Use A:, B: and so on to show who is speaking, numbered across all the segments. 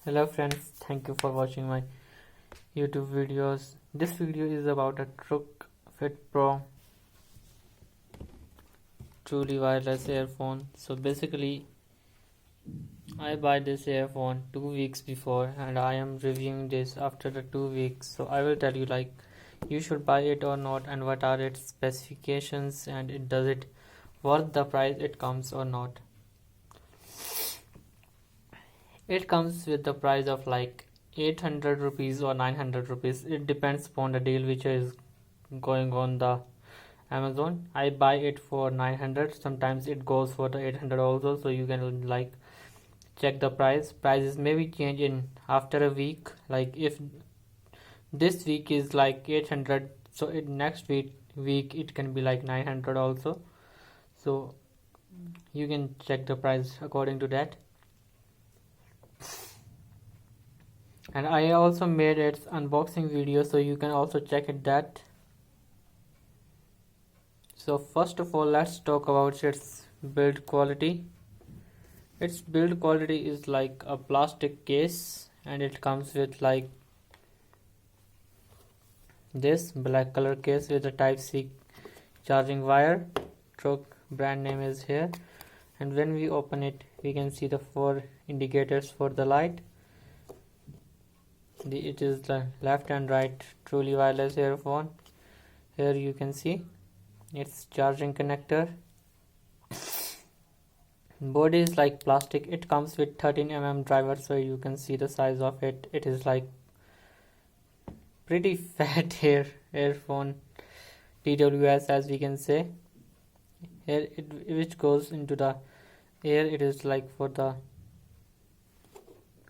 A: Hello friends, thank you for watching my YouTube videos. This video is about a Truke Fit Pro truly wireless earphone. So basically I buy this earphone 2 weeks before and I am reviewing this after the 2 weeks. So I will tell you like you should buy it or not and what are its specifications and does it worth the price it comes or not. It comes with the price of like 800 rupees or 900 rupees. It depends upon the deal which is going on the Amazon. I buy it for 900. Sometimes it goes for the 800 also. So you can like check the price. Prices maybe change in after a week. Like if this week is like 800, so it next week it can be like 900 also. So you can check the price according to that. And I also made its unboxing video, so you can also check it that. So first of all, let's talk about its build quality. Its build quality is like a plastic case and it comes with like this black color case with a Type-C charging wire. Truke brand name is here, and when we open it we can see the 4 indicators for the light. It is the left and right truly wireless earphone. Here you can see its charging connector. Body is like plastic. It comes with 13 mm driver, so you can see the size of it. It is like pretty fat earphone, TWS as we can say. Here which goes into the ear. It is like for the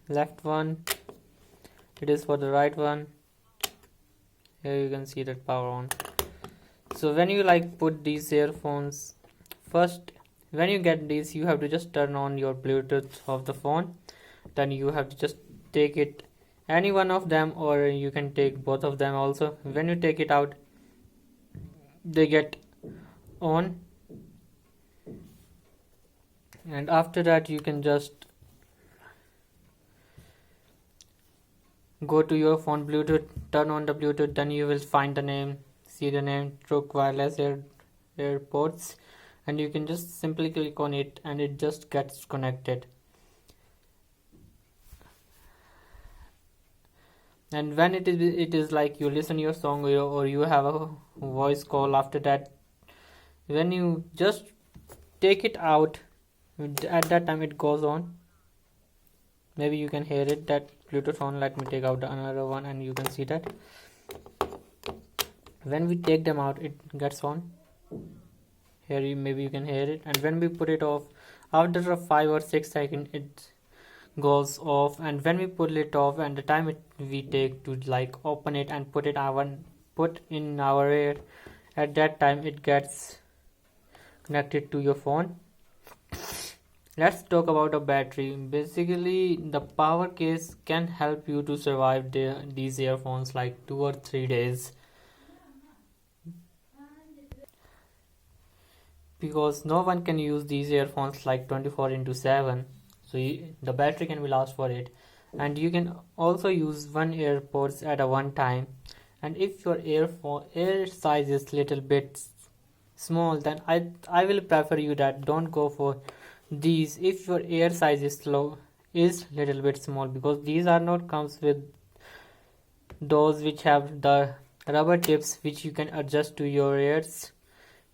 A: left one. It is for the right one. Here you can see that power on. So when you like put these earphones, first when you get these you have to just turn on your Bluetooth of the phone. Then you have to just take it, any one of them, or you can take both of them also. When you take it out they get on, and after that you can just go to your phone Bluetooth, turn on the Bluetooth, then you will find the name, see the name Truke Wireless AirPods, and you can just simply click on it and it just gets connected. And when it is like you listen your song or you have a voice call. After that, when you just take it out, at that time it goes on. Maybe you can hear it that Bluetooth on. Let me take out another one and you can see that when we take them out it gets on. Here maybe you can hear it, and when we put it off after a 5 or 6 seconds it goes off. And when we pull it off and the time we take to like open it and put in our ear, at that time it gets connected to your phone. Let's talk about a battery. Basically the power case can help you to survive these earphones like 2 or 3 days, because no one can use these earphones like 24/7. So the battery can be last for it, and you can also use one AirPods at a one time. And if your ear size is little bit small, then I will prefer you that don't go for these if your ear size is little bit small, because these are not comes with those which have the rubber tips which you can adjust to your ears.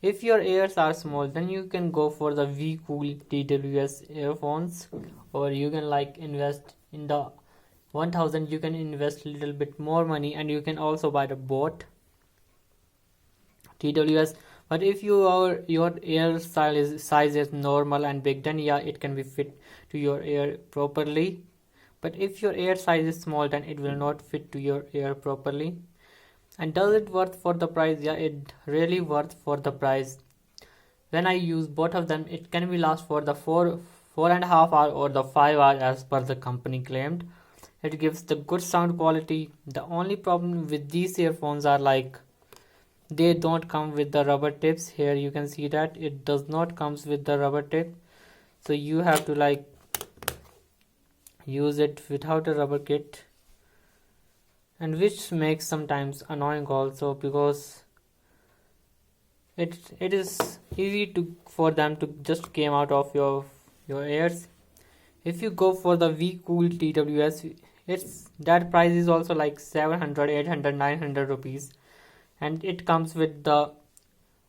A: If your ears are small, then you can go for the V-Cool TWS earphones, or you can like invest in the 1000. You can invest a little bit more money and you can also buy the boat TWS. But if your ear size is normal and big, then yeah, it can be fit to your ear properly. But if your ear size is small, then it will not fit to your ear properly. And does it worth for the price? Yeah, it really worth for the price. When I use both of them, it can be last for the 4.5 hour or the 5 hour as per the company claimed. It gives the good sound quality. The only problem with these earphones are like they don't come with the rubber tips. Here you can see that it does not comes with the rubber tip, so you have to like use it without a rubber kit, and which makes sometimes annoying also, because it is easy to for them to just came out of your ears. If you go for the V Cool TWS, it's that price is also like 700, 800, 900 rupees, and it comes with the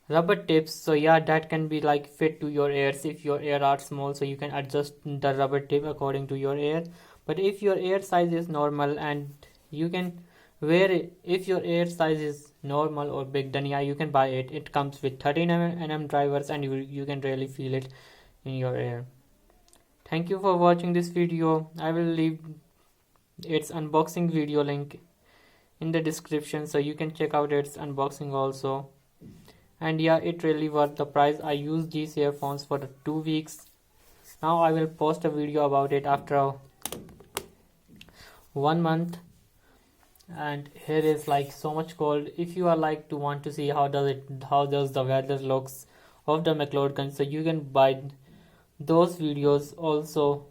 A: rubber tips. So yeah, that can be like fit to your ears. If your ear are small, so you can adjust the rubber tip according to your ear. But if your ear size is normal and you can wear it, if your ear size is normal or big, then yeah, you can buy it. It comes with 13 mm drivers, and you can really feel it in your ear. Thank you for watching this video. I will leave its unboxing video link in the description, so you can check out its unboxing also. And yeah, it really worth the price. I used these earphones for the 2 weeks. Now I will post a video about it after 1 month. And here is like so much cold. If you are like to want to see how does the weather looks of the McLeod, so you can buy those videos also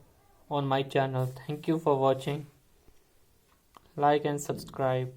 A: on my channel. Thank you for watching. Like and subscribe.